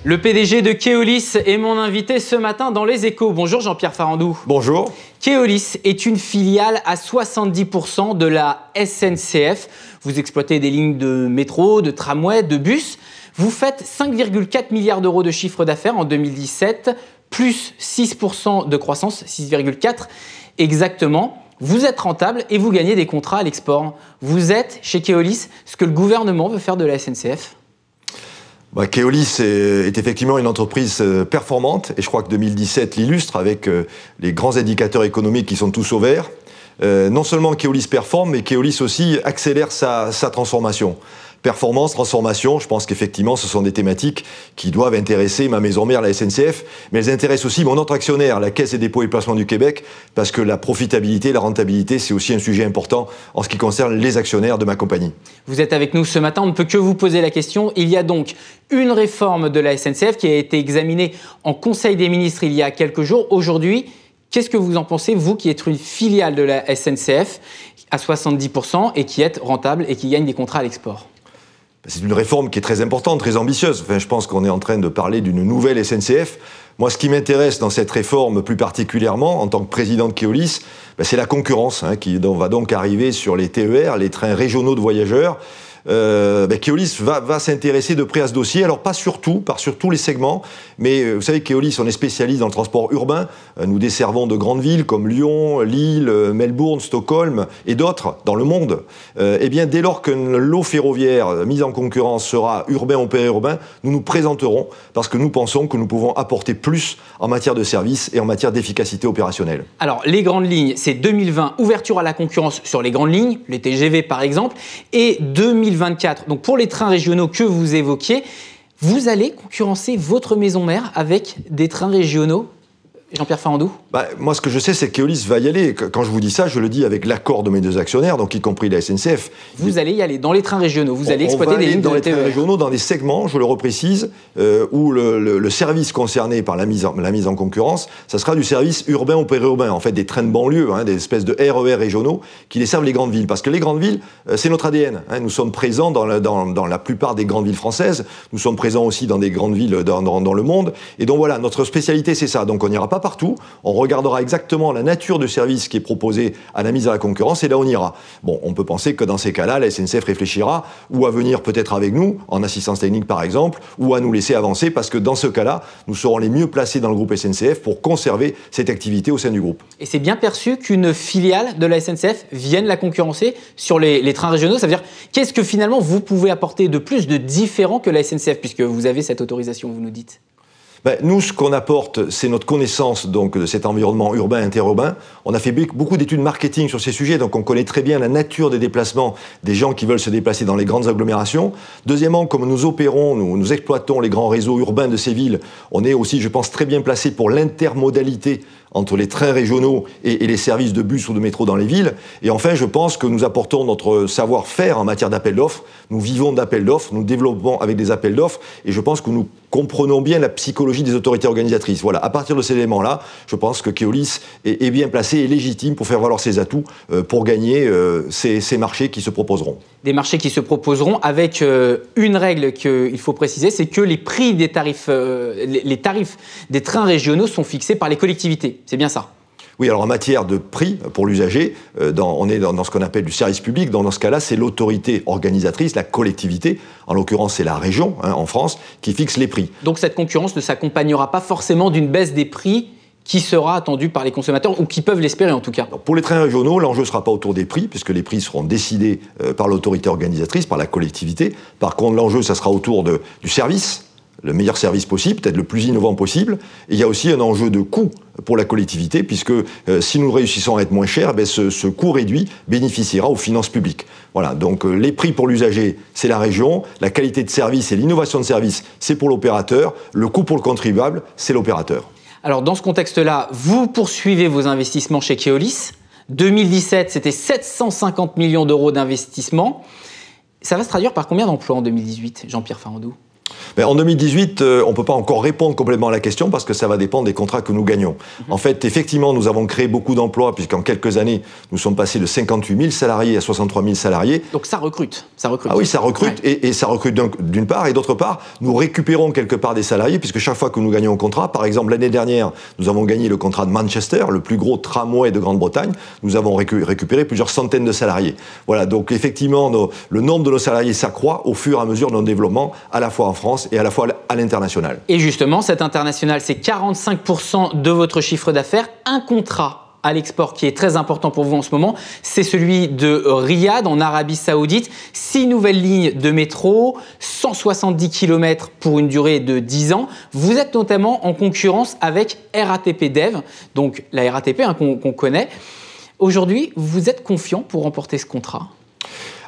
Le PDG de Keolis est mon invité ce matin dans Les Échos. Bonjour Jean-Pierre Farandou. Bonjour. Keolis est une filiale à 70% de la SNCF. Vous exploitez des lignes de métro, de tramway, de bus. Vous faites 5,4 milliards d'euros de chiffre d'affaires en 2017, plus 6% de croissance, 6,4 exactement. Vous êtes rentable et vous gagnez des contrats à l'export. Vous êtes, chez Keolis, ce que le gouvernement veut faire de la SNCF. Keolis est effectivement une entreprise performante et je crois que 2017 l'illustre avec les grands indicateurs économiques qui sont tous au vert. Non seulement Keolis performe, mais Keolis aussi accélère sa transformation. Performance, transformation, je pense qu'effectivement ce sont des thématiques qui doivent intéresser ma maison mère, la SNCF, mais elles intéressent aussi mon autre actionnaire, la Caisse des dépôts et placements du Québec, parce que la profitabilité, la rentabilité, c'est aussi un sujet important en ce qui concerne les actionnaires de ma compagnie. Vous êtes avec nous ce matin, on ne peut que vous poser la question. Il y a donc une réforme de la SNCF qui a été examinée en Conseil des ministres il y a quelques jours. Aujourd'hui, qu'est-ce que vous en pensez, vous qui êtes une filiale de la SNCF à 70% et qui êtes rentable et qui gagne des contrats à l'export ? C'est une réforme qui est très importante, très ambitieuse. Enfin, je pense qu'on est en train de parler d'une nouvelle SNCF. Moi, ce qui m'intéresse dans cette réforme plus particulièrement, en tant que président de Keolis, c'est la concurrence qui va donc arriver sur les TER, les trains régionaux de voyageurs. Keolis va s'intéresser de près à ce dossier, alors pas sur tous les segments, mais vous savez, Keolis, on est spécialiste dans le transport urbain, nous desservons de grandes villes comme Lyon, Lille, Melbourne, Stockholm et d'autres dans le monde. Dès lors que l'eau ferroviaire mise en concurrence sera urbain ou périurbain, nous nous présenterons parce que nous pensons que nous pouvons apporter plus en matière de services et en matière d'efficacité opérationnelle. Alors, les grandes lignes, c'est 2020, ouverture à la concurrence sur les grandes lignes, les TGV par exemple, et 2024, donc pour les trains régionaux que vous évoquiez, vous allez concurrencer votre maison mère avec des trains régionaux, Jean-Pierre Farandou ? Moi, ce que je sais, c'est que Keolis va y aller. Quand je vous dis ça, je le dis avec l'accord de mes deux actionnaires, donc y compris la SNCF. Vous allez y aller dans les trains régionaux, vous allez exploiter des lignes dans de les trains TER. régionaux, dans des segments, je le reprécise, où le service concerné par la mise en concurrence, ça sera du service urbain ou périurbain, en fait des trains de banlieue, des espèces de RER régionaux qui desservent les grandes villes. Parce que les grandes villes, c'est notre ADN. Nous sommes présents dans la plupart des grandes villes françaises, nous sommes présents aussi dans des grandes villes dans le monde. Et donc voilà, notre spécialité, c'est ça. Donc on n'ira pas partout, on regardera exactement la nature de service qui est proposée à la mise à la concurrence et là on ira. Bon, on peut penser que dans ces cas-là, la SNCF réfléchira ou à venir peut-être avec nous, en assistance technique par exemple, ou à nous laisser avancer parce que dans ce cas-là, nous serons les mieux placés dans le groupe SNCF pour conserver cette activité au sein du groupe. Et c'est bien perçu qu'une filiale de la SNCF vienne la concurrencer sur les trains régionaux. Ça veut dire, qu'est-ce que finalement vous pouvez apporter de plus de différent que la SNCF, puisque vous avez cette autorisation, vous nous dites ? Nous, ce qu'on apporte, c'est notre connaissance donc, de cet environnement urbain, interurbain. On a fait beaucoup d'études marketing sur ces sujets, donc on connaît très bien la nature des déplacements des gens qui veulent se déplacer dans les grandes agglomérations. Deuxièmement, comme nous opérons, nous exploitons les grands réseaux urbains de ces villes, on est aussi, je pense, très bien placé pour l'intermodalité entre les trains régionaux et les services de bus ou de métro dans les villes. Et enfin, je pense que nous apportons notre savoir-faire en matière d'appel d'offres. Nous vivons d'appels d'offres, nous développons avec des appels d'offres, et je pense que nous comprenons bien la psychologie des autorités organisatrices. Voilà, à partir de ces éléments-là, je pense que Keolis est bien placé et légitime pour faire valoir ses atouts pour gagner ces marchés qui se proposeront. Des marchés qui se proposeront avec une règle qu'il faut préciser, c'est que les prix des tarifs, les tarifs des trains régionaux sont fixés par les collectivités. C'est bien ça ? Oui, alors en matière de prix pour l'usager, on est dans ce qu'on appelle du service public. Dans ce cas-là, c'est l'autorité organisatrice, la collectivité, en l'occurrence c'est la région en France, qui fixe les prix. Donc cette concurrence ne s'accompagnera pas forcément d'une baisse des prix qui sera attendue par les consommateurs, ou qui peuvent l'espérer en tout cas. Donc pour les trains régionaux, l'enjeu ne sera pas autour des prix, puisque les prix seront décidés par l'autorité organisatrice, par la collectivité. Par contre, l'enjeu, ça sera autour du service, le meilleur service possible, peut-être le plus innovant possible. Et il y a aussi un enjeu de coût pour la collectivité, puisque si nous réussissons à être moins chers, ce coût réduit bénéficiera aux finances publiques. Voilà, donc les prix pour l'usager, c'est la région, la qualité de service et l'innovation de service, c'est pour l'opérateur, le coût pour le contribuable, c'est l'opérateur. Alors dans ce contexte-là, vous poursuivez vos investissements chez Keolis. 2017, c'était 750 millions d'euros d'investissement. Ça va se traduire par combien d'emplois en 2018, Jean-Pierre Farandou ? En 2018, on ne peut pas encore répondre complètement à la question parce que ça va dépendre des contrats que nous gagnons. En fait, effectivement, nous avons créé beaucoup d'emplois puisqu'en quelques années, nous sommes passés de 58 000 salariés à 63 000 salariés. Donc ça recrute, ça recrute. Ah oui, ça recrute, ouais. et ça recrute d'une part, et d'autre part, nous récupérons quelque part des salariés puisque chaque fois que nous gagnons un contrat, par exemple l'année dernière, nous avons gagné le contrat de Manchester, le plus gros tramway de Grande-Bretagne, nous avons récupéré plusieurs centaines de salariés. Voilà, donc effectivement, le nombre de nos salariés s'accroît au fur et à mesure de notre développement, à la fois en France et à la fois à l'international. Et justement, cet international, c'est 45% de votre chiffre d'affaires. Un contrat à l'export qui est très important pour vous en ce moment, c'est celui de Riyad en Arabie Saoudite. 6 nouvelles lignes de métro, 170 km pour une durée de 10 ans. Vous êtes notamment en concurrence avec RATP Dev, donc la RATP qu'on connaît. Aujourd'hui, vous êtes confiant pour remporter ce contrat ?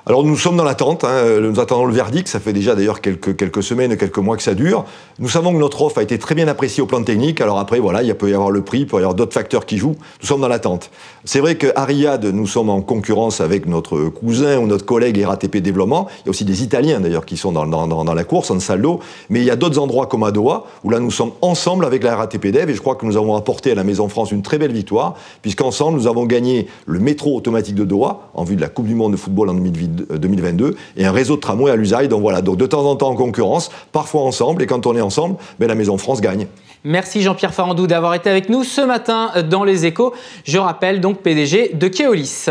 Alors nous sommes dans l'attente, nous attendons le verdict, ça fait déjà d'ailleurs quelques semaines, quelques mois que ça dure. Nous savons que notre offre a été très bien appréciée au plan technique, alors après voilà, il peut y avoir le prix, il peut y avoir d'autres facteurs qui jouent, nous sommes dans l'attente. C'est vrai qu'à Riyad, nous sommes en concurrence avec notre cousin ou notre collègue RATP Développement, il y a aussi des Italiens d'ailleurs qui sont dans la course, en saldo, mais il y a d'autres endroits comme à Doha, où là nous sommes ensemble avec la RATP Dev, et je crois que nous avons apporté à la Maison France une très belle victoire, puisqu'ensemble nous avons gagné le métro automatique de Doha, en vue de la Coupe du Monde de football en 2022, et un réseau de tramway à l'Usaï. Donc voilà, donc de temps en temps en concurrence, parfois ensemble, et quand on est ensemble, la Maison France gagne. Merci Jean-Pierre Farandou d'avoir été avec nous ce matin dans Les Échos. Je rappelle donc PDG de Keolis.